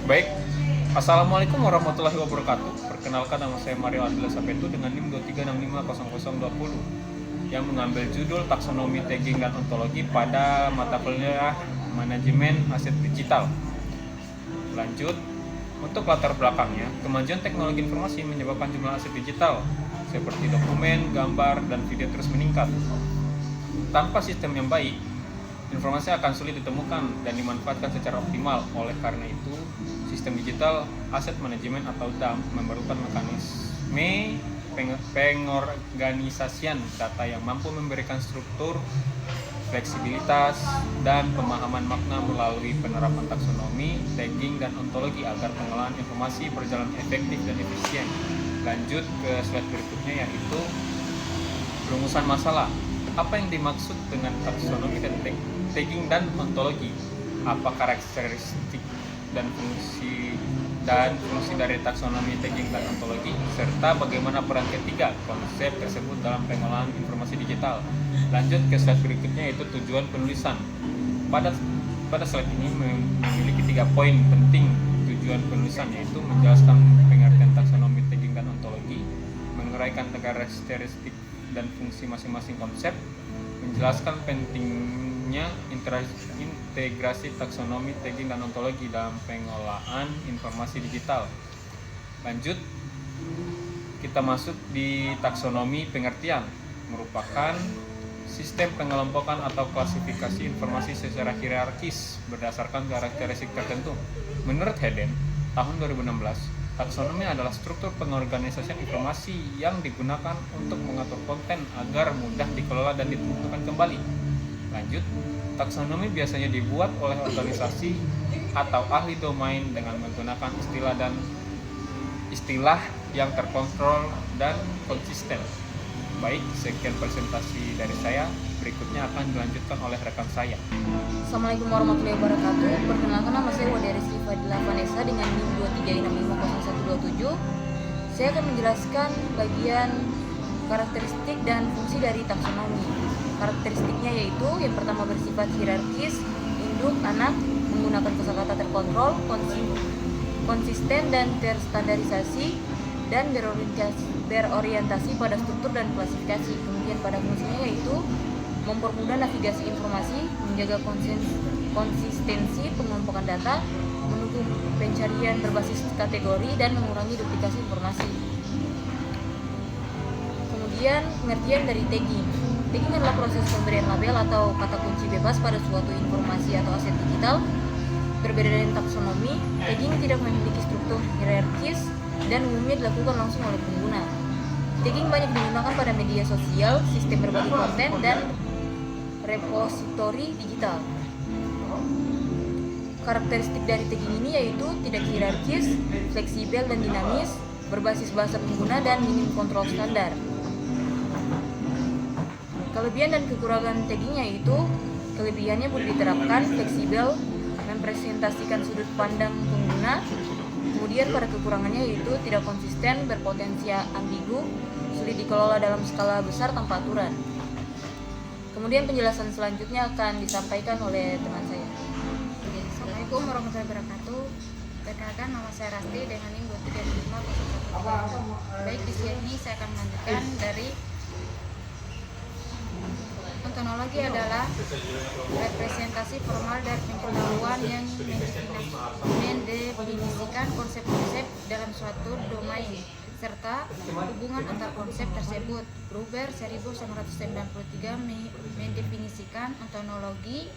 Baik, Assalamualaikum warahmatullahi wabarakatuh. Perkenalkan, nama saya Mario Adila Sapetu dengan NIM 23650020 yang mengambil judul Taksonomi, Tagging, dan Ontologi pada mata kuliah Manajemen Aset Digital. Lanjut, untuk latar belakangnya, kemajuan teknologi informasi menyebabkan jumlah aset digital seperti dokumen, gambar, dan video terus meningkat. Tanpa sistem yang baik, informasi akan sulit ditemukan dan dimanfaatkan secara optimal. Oleh karena itu, sistem digital asset management atau DAM memerlukan mekanisme pengorganisasian data yang mampu memberikan struktur, fleksibilitas, dan pemahaman makna melalui penerapan taksonomi, tagging, dan ontologi agar pengelolaan informasi berjalan efektif dan efisien. Lanjut ke slide berikutnya, yaitu perumusan masalah. Apa yang dimaksud dengan taksonomi dan tagging dan ontologi? Apa karakteristik dan fungsi dari taksonomi, tagging, dan ontologi, serta bagaimana peran ketiga konsep tersebut dalam pengelolaan informasi digital. Lanjut ke slide berikutnya, yaitu tujuan penulisan. Pada slide ini memiliki 3 poin penting tujuan penulisan, yaitu menjelaskan pengertian taksonomi, tagging, dan ontologi, menguraikan karakteristik dan fungsi masing-masing konsep, menjelaskan pentingnya integrasi taksonomi, tagging, dan ontologi dalam pengelolaan informasi digital. Lanjut, kita masuk di taksonomi. Pengertian merupakan sistem pengelompokan atau klasifikasi informasi secara hierarkis berdasarkan karakteristik tertentu. Menurut Hayden, tahun 2016, taksonomi adalah struktur pengorganisasian informasi yang digunakan untuk mengatur konten agar mudah dikelola dan ditentukan kembali. Lanjut, taksonomi biasanya dibuat oleh organisasi atau ahli domain dengan menggunakan istilah yang terkontrol dan konsisten. Baik, sekian presentasi dari saya. Berikutnya akan dilanjutkan oleh rekan saya. Assalamualaikum warahmatullahi wabarakatuh. Perkenalkan, nama saya Wadari Fadila Vanessa dengan NIM 23650127. Saya akan menjelaskan bagian karakteristik dan fungsi dari taksonomi. Karakteristiknya yaitu yang pertama bersifat hierarkis, induk, anak, menggunakan kosakata terkontrol, konsisten dan terstandarisasi, dan berorientasi pada struktur dan klasifikasi. Kemudian pada fungsinya yaitu mempermudah navigasi informasi, menjaga konsistensi pengelompokan data, mendukung pencarian berbasis kategori, dan mengurangi duplikasi informasi. Kemudian pengertian dari tagging. Tagging adalah proses pemberian label atau kata kunci bebas pada suatu informasi atau aset digital. Berbeda dari taksonomi, tagging tidak memiliki struktur hierarkis dan umumnya dilakukan langsung oleh pengguna. Tagging banyak digunakan pada media sosial, sistem berbagi konten, dan repositori digital. Karakteristik dari tagging ini yaitu tidak hierarkis, fleksibel dan dinamis, berbasis bahasa pengguna, dan minim kontrol standar. Kelebihan dan kekurangan tagging yaitu kelebihannya mudah diterapkan, fleksibel, mempresentasikan sudut pandang pengguna. Kemudian pada kekurangannya yaitu tidak konsisten, berpotensi ambigu, sulit dikelola dalam skala besar tanpa aturan. Kemudian penjelasan selanjutnya akan disampaikan oleh teman saya. Assalamualaikum warahmatullahi wabarakatuh. Perkenalkan, nama saya Rasti dengan NIM 236501. Baik, di sini saya akan melanjutkan dari ontologi adalah representasi formal dari pengetahuan yang mendefinisikan konsep-konsep dalam suatu domain serta hubungan antar konsep tersebut. Gruber 1993 mendefinisikan ontologi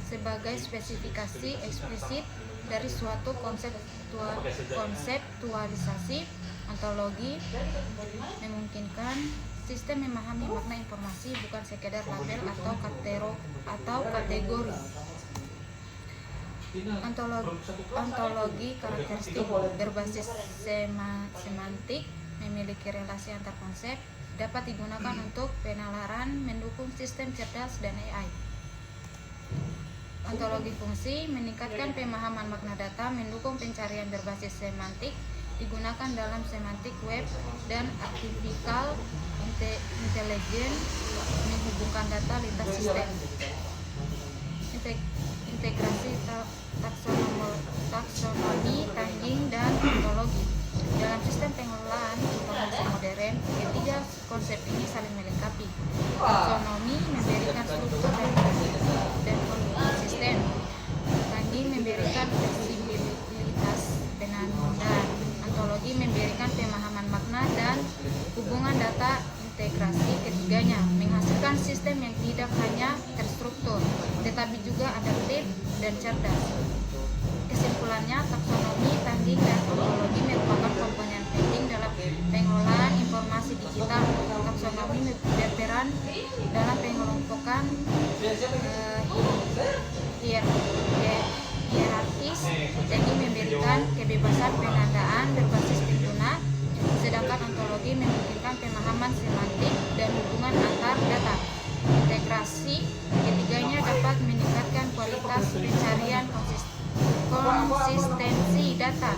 sebagai spesifikasi eksplisit dari suatu konseptualisasi. Ontologi memungkinkan sistem memahami makna informasi bukan sekedar label atau kategori. Ontologi karakteristik berbasis semantik, memiliki relasi antar konsep, dapat digunakan untuk penalaran, mendukung sistem cerdas dan AI. Ontologi fungsi meningkatkan pemahaman makna data, mendukung pencarian berbasis semantik, digunakan dalam semantik web dan artificial intelligence, menghubungkan data lintas sistem. Integrasi taksonomi teknologi. Dalam sistem pengelolaan informasi modern, ketiga konsep ini saling melengkapi. Taksonomi memberikan struktur dan konsisten. Tadi memberikan fleksibilitas penanda. Ontologi memberikan pemahaman makna dan hubungan data. Integrasi ketiganya menghasilkan sistem yang tidak hanya terstruktur, tetapi juga adaptif dan cerdas. Kesimpulannya, taksonomi, tanding, dan ontologi merupakan komponen penting dalam pengelolaan informasi digital. Taksonomi berperan dalam pengelompokan hierarkis, jadi memberikan kebebasan penandaan berbasis pengguna, sedangkan ontologi memungkinkan pemahaman semantik dan hubungan antar data. Integrasi ketiganya dapat meningkatkan kualitas pencarian konsistensi data,